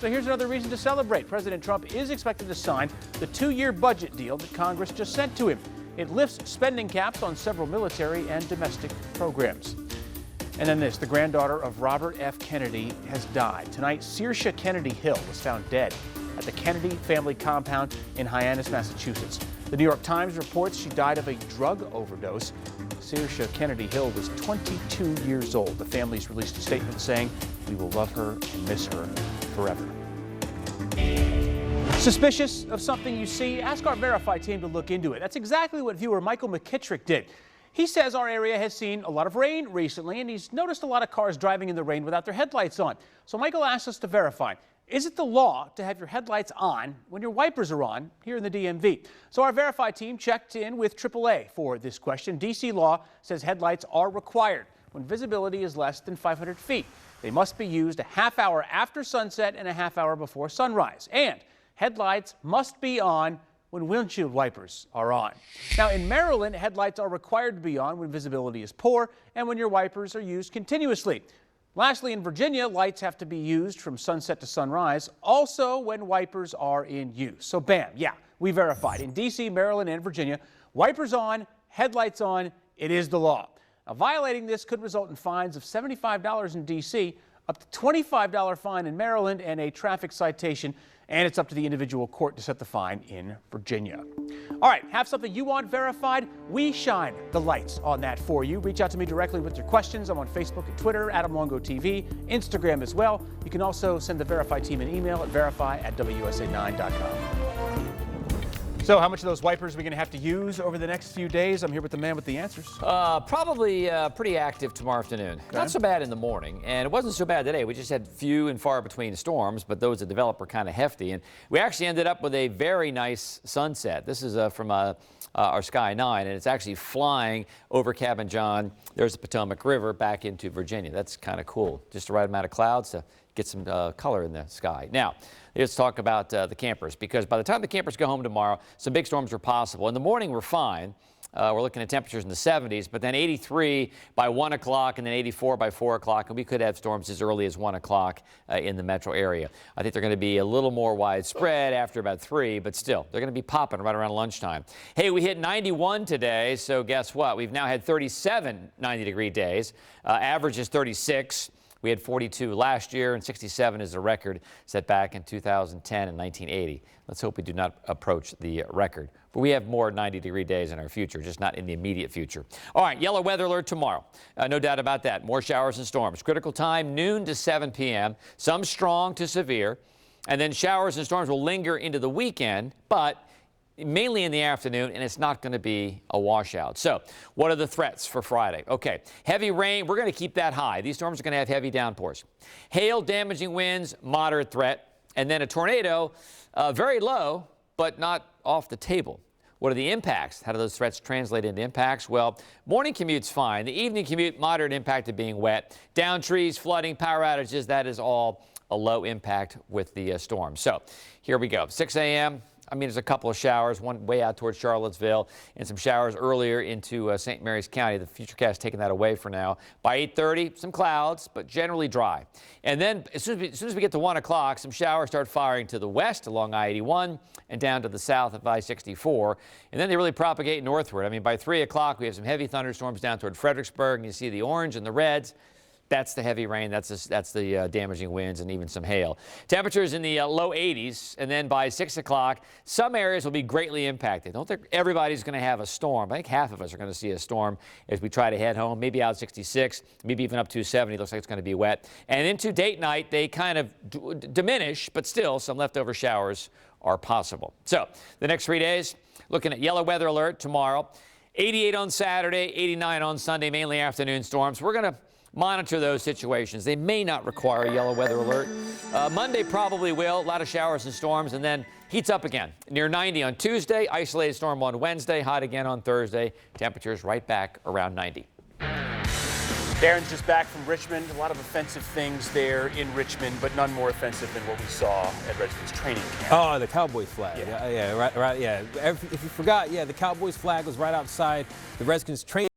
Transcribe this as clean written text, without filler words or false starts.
So here's another reason to celebrate. President Trump is expected to sign the 2-year budget deal that Congress just sent to him. It lifts spending caps on several military and domestic programs. And then this, the granddaughter of Robert F. Kennedy has died. Tonight, Saoirse Kennedy Hill was found dead at the Kennedy family compound in Hyannis, Massachusetts. The New York Times reports she died of a drug overdose. Saoirse Kennedy Hill was 22 years old. The family's released a statement saying, "We will love her and miss her forever." Suspicious of something you see? Ask our Verify team to look into it. That's exactly what viewer Michael McKittrick did. He says our area has seen a lot of rain recently, and he's noticed a lot of cars driving in the rain without their headlights on. So Michael asked us to verify. Is it the law to have your headlights on when your wipers are on here in the DMV? So our Verify team checked in with AAA for this question. DC law says headlights are required when visibility is less than 500 feet. They must be used a half hour after sunset and a half hour before sunrise. And headlights must be on when windshield wipers are on. Now in Maryland, headlights are required to be on when visibility is poor and when your wipers are used continuously. Lastly, in Virginia, lights have to be used from sunset to sunrise, also when wipers are in use. So bam, yeah, we verified. In D.C., Maryland, and Virginia, wipers on, headlights on, it is the law. Now, violating this could result in fines of $75 in D.C., up to $25 fine in Maryland, and a traffic citation, and it's up to the individual court to set the fine in Virginia. All right, have something you want verified? We shine the lights on that for you. Reach out to me directly with your questions. I'm on Facebook and Twitter, Adam Longo TV, Instagram as well. You can also send the Verify team an email at verify@WUSA9.com. So how much of those wipers are we going to have to use over the next few days? I'm here with the man with the answers. Probably pretty active tomorrow afternoon. Okay. Not so bad in the morning, and it wasn't so bad today. We just had few and far between storms, but those that developed were kind of hefty. And we actually ended up with a very nice sunset. This is from our Sky 9, and it's actually flying over Cabin John. There's the Potomac River back into Virginia. That's kind of cool. Just the right amount of clouds to get some color in the sky. Now, let's talk about the campers, because by the time the campers go home tomorrow, some big storms are possible. In the morning, we're fine. We're looking at temperatures in the 70s, but then 83 by 1 o'clock and then 84 by 4 o'clock, and we could have storms as early as 1 o'clock in the metro area. I think they're going to be a little more widespread after about 3, but still, they're going to be popping right around lunchtime. Hey, we hit 91 today, so guess what? We've now had 37 90-degree days. Average is 36. We had 42 last year, and 67 is a record set back in 2010 and 1980. Let's hope we do not approach the record. But we have more 90-degree days in our future, just not in the immediate future. All right, yellow weather alert tomorrow. No doubt about that. More showers and storms. Critical time, noon to 7 p.m. Some strong to severe. And then showers and storms will linger into the weekend, but mainly in the afternoon, and it's not going to be a washout. So what are the threats for Friday? Okay, heavy rain, we're going to keep that high. These storms are going to have heavy downpours. Hail, damaging winds, moderate threat. And then a tornado, very low, but not off the table. What are the impacts? How do those threats translate into impacts? Well, morning commute's fine. The evening commute, moderate impact of being wet. Down trees, flooding, power outages, that is all a low impact with the storm. So here we go, 6 a.m. I mean, there's a couple of showers, one way out towards Charlottesville, and some showers earlier into St. Mary's County. The Futurecast taking that away for now. By 8:30, some clouds, but generally dry. And then as soon as we get to 1 o'clock, some showers start firing to the west along I-81 and down to the south of I-64. And then they really propagate northward. I mean, by 3 o'clock, we have some heavy thunderstorms down toward Fredericksburg, and you see the orange and the reds. That's the heavy rain, that's the damaging winds, and even some hail. Temperatures in the low 80s, and then by 6 o'clock, some areas will be greatly impacted. Don't think everybody's going to have a storm. I think half of us are going to see a storm as we try to head home, maybe out 66, maybe even up to 70. Looks like it's going to be wet. And into date night, they kind of diminish, but still some leftover showers are possible. So the next 3 days, looking at yellow weather alert tomorrow, 88 on Saturday, 89 on Sunday, mainly afternoon storms. We're going to monitor those situations. They may not require a yellow weather alert. Monday probably will. A lot of showers and storms, and then heats up again. Near 90 on Tuesday, isolated storm on Wednesday, hot again on Thursday. Temperatures right back around 90. Darren's just back from Richmond. A lot of offensive things there in Richmond, but none more offensive than what we saw at Redskins training camp. Oh, the Cowboys flag. Yeah, right, yeah. If you forgot, yeah, the Cowboys flag was right outside the Redskins training